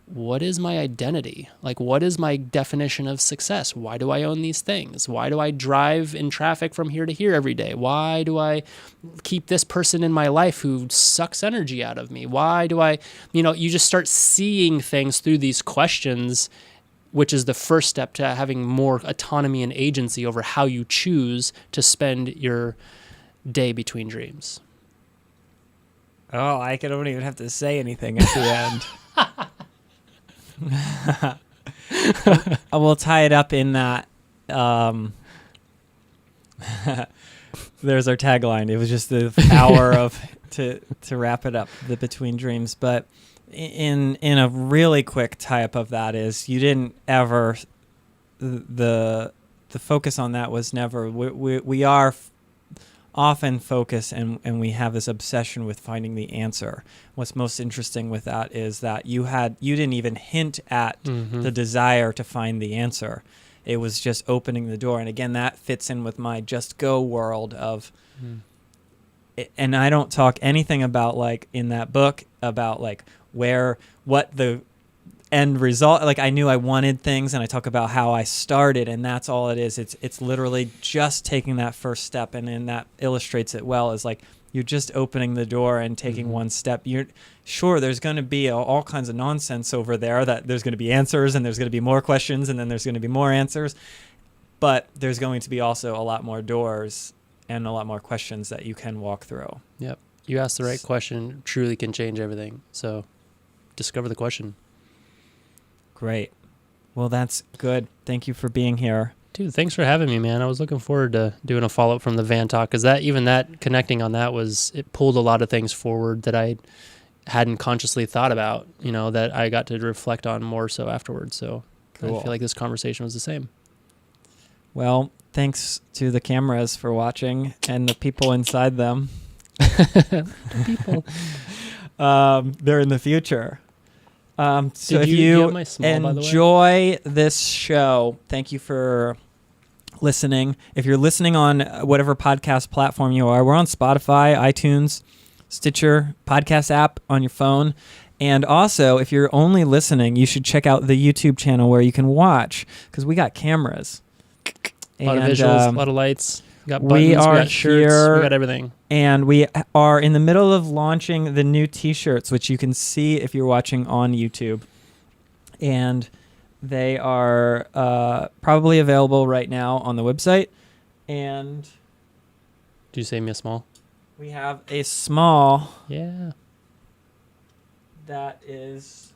what is my identity? Like, what is my definition of success? Why do I own these things? Why do I drive in traffic from here to here every day? Why do I keep this person in my life who sucks energy out of me? Why do I, you just start seeing things through these questions, which is the first step to having more autonomy and agency over how you choose to spend your day between dreams. Oh, I don't even have to say anything at the end. We'll tie it up in that. There's our tagline. It was just the power of to wrap it up, the between dreams. But in a really quick tie up of that is, you didn't ever, the focus on that was never, we are often focused and we have this obsession with finding the answer. What's most interesting with that is that you didn't even hint at the desire to find the answer. It was just opening the door. And again, that fits in with my just go world of, and I don't talk anything about, like, in that book about like what the end result, like, I knew I wanted things, and I talk about how I started, and that's all it is. It's literally just taking that first step, and then that illustrates it well, is like, you're just opening the door and taking one step. You're sure there's going to be all kinds of nonsense over there, that there's going to be answers, and there's going to be more questions, and then there's going to be more answers, but there's going to be also a lot more doors and a lot more questions that you can walk through. Yep. You ask the right question, truly can change everything. So discover the question. Great. Well, that's good. Thank you for being here. Dude, thanks for having me, man. I was looking forward to doing a follow-up from the van talk, because that connecting on that it pulled a lot of things forward that I hadn't consciously thought about, that I got to reflect on more so afterwards. So cool. I feel like this conversation was the same. Well, thanks to the cameras for watching and the people inside them. People. They're in the future. So if you you have my small, by the way? enjoy this show, thank you for listening. If you're listening on whatever podcast platform you are, we're on Spotify, iTunes, Stitcher, podcast app on your phone. And also, if you're only listening, you should check out the YouTube channel where you can watch, because we got cameras. A lot of visuals, a lot of lights. We got buttons, we got shirts, here, we got everything. And we are in the middle of launching the new T-shirts, which you can see if you're watching on YouTube. And they are probably available right now on the website. And did you say me a small? We have a small. Yeah. That is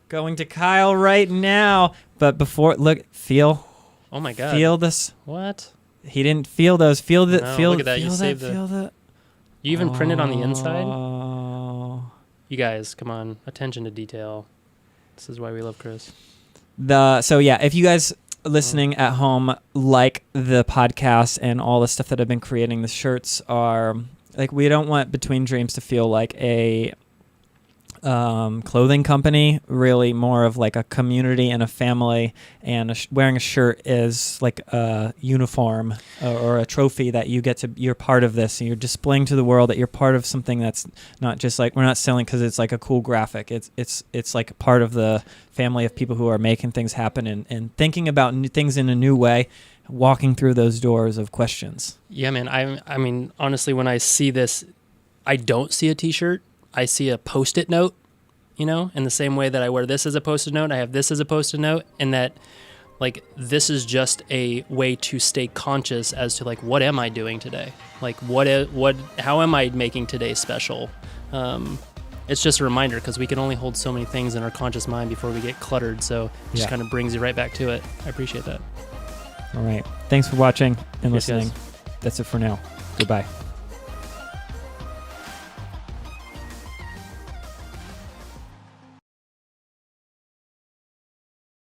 going to Kyle right now. But before, feel. Oh my God. Feel this. What? He didn't feel those. Feel the. No, feel. Look at that. Feel You saved that. Feel that. You even printed on the inside? Oh. You guys, come on. Attention to detail. This is why we love Chris. So yeah, if you guys listening at home like the podcast and all the stuff that I've been creating, the shirts are like, we don't want Between Dreams to feel like a clothing company, really more of like a community and a family, and wearing a shirt is like a uniform or a trophy that you're part of this, and you're displaying to the world that you're part of something that's not just like, we're not selling because it's like a cool graphic. It's like part of the family of people who are making things happen and thinking about things in a new way, walking through those doors of questions. Yeah, man. I mean, honestly, when I see this, I don't see a t-shirt. I see a Post-it note, in the same way that I wear this as a Post-it note, I have this as a Post-it note, and that, like, this is just a way to stay conscious as to, like, what am I doing today? Like, how am I making today special? It's just a reminder, because we can only hold so many things in our conscious mind before we get cluttered, so it just kind of brings you right back to it. I appreciate that. All right. Thanks for watching and Yes, listening. guys. That's it for now. Goodbye.